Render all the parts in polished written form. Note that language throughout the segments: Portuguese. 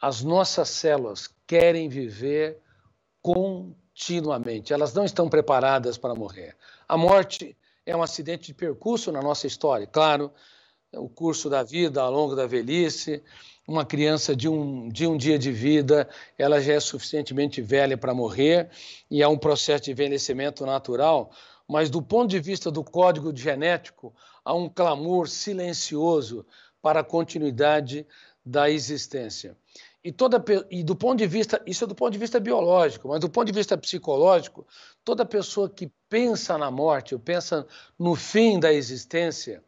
As nossas células querem viver continuamente. Elas não estão preparadas para morrer. A morte é um acidente de percurso na nossa história. Claro, o curso da vida ao longo da velhice, uma criança de um dia de vida, ela já é suficientemente velha para morrer e é um processo de envelhecimento natural, mas do ponto de vista do código genético, há um clamor silencioso para a continuidade da existência. E do ponto de vista, isso é do ponto de vista biológico, mas do ponto de vista psicológico, toda pessoa que pensa na morte, ou pensa no fim da existência,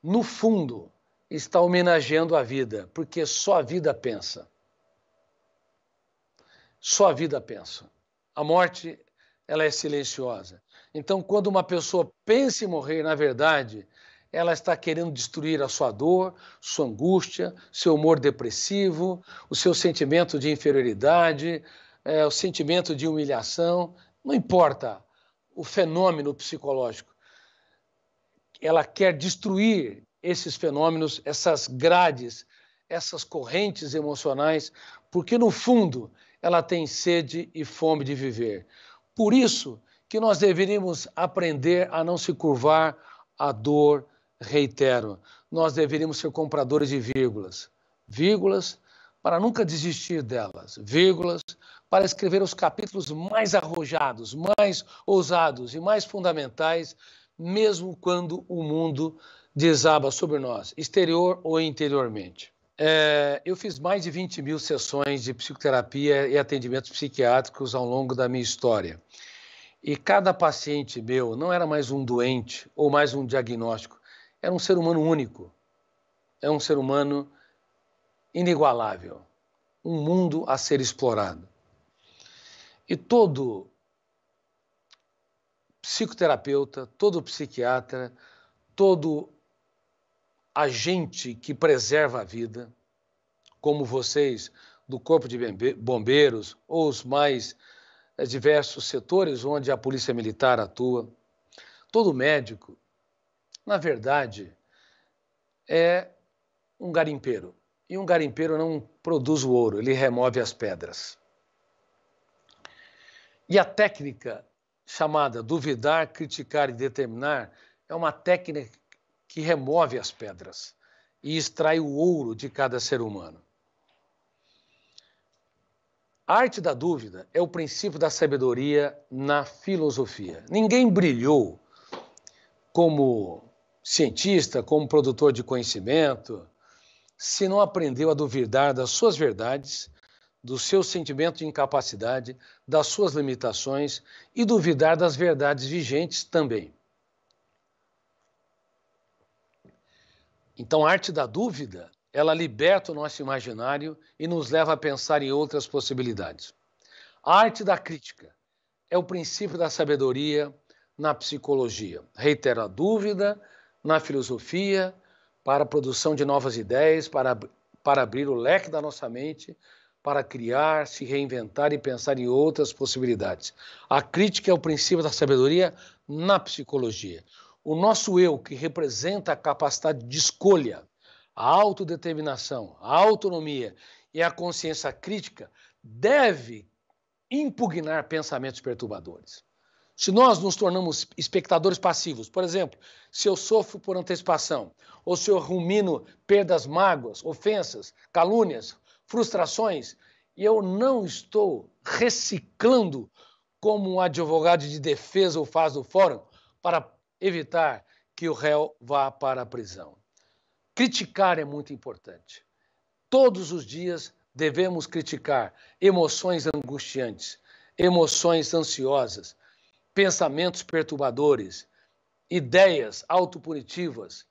no fundo, está homenageando a vida, porque só a vida pensa. Só a vida pensa. A morte, ela é silenciosa. Então, quando uma pessoa pensa em morrer, na verdade, ela está querendo destruir a sua dor, sua angústia, seu humor depressivo, o seu sentimento de inferioridade, o sentimento de humilhação, não importa o fenômeno psicológico. Ela quer destruir esses fenômenos, essas grades, essas correntes emocionais, porque, no fundo, ela tem sede e fome de viver. Por isso que nós deveríamos aprender a não se curvar à dor, reitero. Nós deveríamos ser compradores de vírgulas. Vírgulas para nunca desistir delas. Vírgulas para escrever os capítulos mais arrojados, mais ousados e mais fundamentais, mesmo quando o mundo desaba sobre nós, exterior ou interiormente. Eu fiz mais de 20 mil sessões de psicoterapia e atendimentos psiquiátricos ao longo da minha história. E cada paciente meu não era mais um doente ou mais um diagnóstico, era um ser humano único, é um ser humano inigualável, um mundo a ser explorado. E todo psicoterapeuta, todo psiquiatra, todo agente que preserva a vida, como vocês do Corpo de Bombeiros ou os mais diversos setores onde a Polícia Militar atua, todo médico, na verdade, é um garimpeiro. E um garimpeiro não produz o ouro, ele remove as pedras. E a técnica chamada duvidar, criticar e determinar é uma técnica que remove as pedras e extrai o ouro de cada ser humano. A arte da dúvida é o princípio da sabedoria na filosofia. Ninguém brilhou como cientista, como produtor de conhecimento, se não aprendeu a duvidar das suas verdades, do seu sentimento de incapacidade, das suas limitações e duvidar das verdades vigentes também. Então, a arte da dúvida, ela liberta o nosso imaginário e nos leva a pensar em outras possibilidades. A arte da crítica é o princípio da sabedoria na psicologia. Reitero, a dúvida na filosofia para a produção de novas ideias, para abrir o leque da nossa mente, para criar, se reinventar e pensar em outras possibilidades. A crítica é o princípio da sabedoria na psicologia. O nosso eu, que representa a capacidade de escolha, a autodeterminação, a autonomia e a consciência crítica, deve impugnar pensamentos perturbadores. Se nós nos tornamos espectadores passivos, por exemplo, se eu sofro por antecipação, ou se eu rumino perdas, mágoas, ofensas, calúnias, frustrações, e eu não estou reciclando como um advogado de defesa o faz no fórum para evitar que o réu vá para a prisão. Criticar é muito importante. Todos os dias devemos criticar emoções angustiantes, emoções ansiosas, pensamentos perturbadores, ideias autopunitivas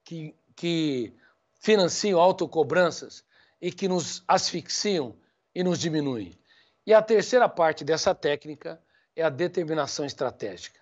que financiam autocobranças e que nos asfixiam e nos diminuem. E a terceira parte dessa técnica é a determinação estratégica.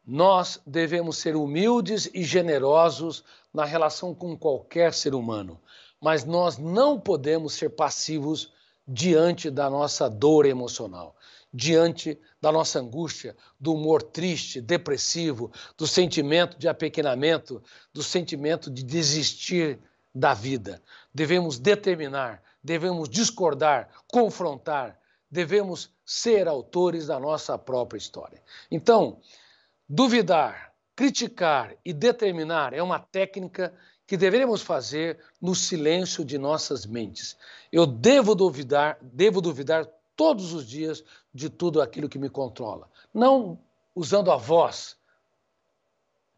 Nós devemos ser humildes e generosos na relação com qualquer ser humano, mas nós não podemos ser passivos diante da nossa dor emocional, diante da nossa angústia, do humor triste, depressivo, do sentimento de apequenamento, do sentimento de desistir da vida. Devemos determinar, devemos discordar, confrontar, devemos ser autores da nossa própria história. Então, duvidar, criticar e determinar é uma técnica que deveremos fazer no silêncio de nossas mentes. Eu devo duvidar todos os dias de tudo aquilo que me controla. Não usando a voz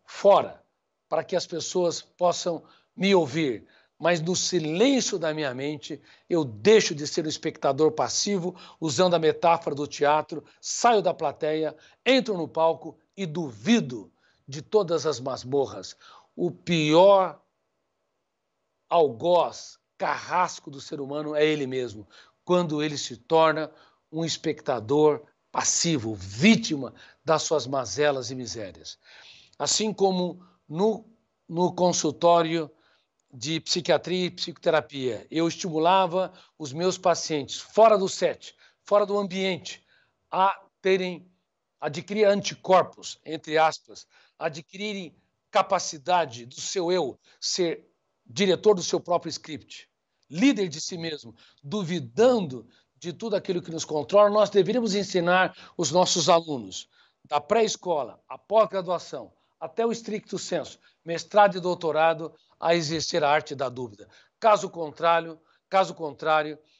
fora, para que as pessoas possam me ouvir, mas no silêncio da minha mente, eu deixo de ser um espectador passivo, usando a metáfora do teatro, saio da plateia, entro no palco e duvido de todas as masmorras. O pior algoz, carrasco do ser humano é ele mesmo, quando ele se torna um espectador passivo, vítima das suas mazelas e misérias. Assim como no consultório de psiquiatria e psicoterapia, eu estimulava os meus pacientes fora do set, fora do ambiente, a adquirir anticorpos, entre aspas, adquirirem capacidade do seu eu ser diretor do seu próprio script, líder de si mesmo, duvidando de tudo aquilo que nos controla. Nós deveríamos ensinar os nossos alunos, da pré-escola, a pós-graduação, até o stricto sensu, mestrado e doutorado, a exercer a arte da dúvida. Caso contrário,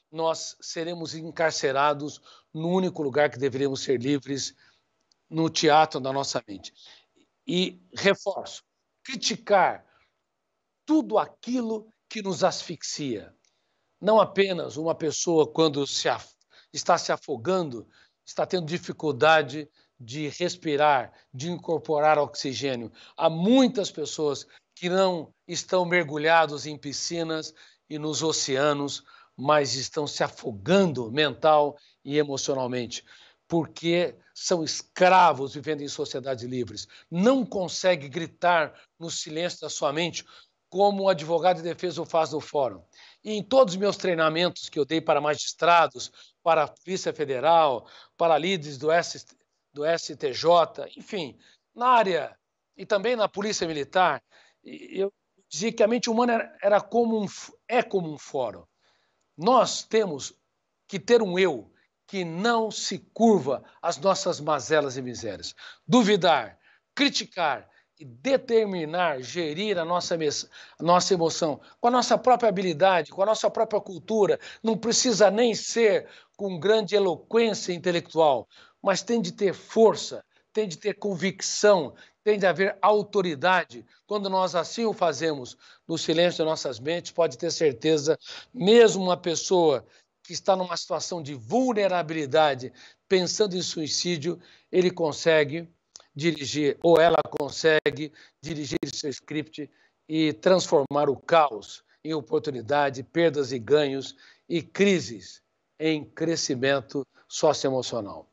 nós seremos encarcerados no único lugar que deveríamos ser livres, no teatro da nossa mente. E reforço, criticar tudo aquilo que nos asfixia. Não apenas uma pessoa, quando está se afogando, está tendo dificuldade de respirar, de incorporar oxigênio. Há muitas pessoas que não estão mergulhados em piscinas e nos oceanos, mas estão se afogando mental e emocionalmente, porque são escravos vivendo em sociedades livres. Não consegue gritar no silêncio da sua mente, como o advogado de defesa o faz no fórum. E em todos os meus treinamentos que eu dei para magistrados, para a Polícia Federal, para líderes do STJ, enfim, na área e também na Polícia Militar, eu dizia que a mente humana é como um fórum. Nós temos que ter um eu que não se curva às nossas mazelas e misérias. Duvidar, criticar e determinar, gerir a nossa emoção com a nossa própria habilidade, com a nossa própria cultura. Não precisa nem ser com grande eloquência intelectual, mas tem de ter força, tem de ter convicção, tem de haver autoridade. Quando nós assim o fazemos no silêncio de nossas mentes, pode ter certeza, mesmo uma pessoa que está numa situação de vulnerabilidade, pensando em suicídio, ele consegue dirigir, ou ela consegue dirigir seu script e transformar o caos em oportunidade, perdas e ganhos e crises em crescimento socioemocional.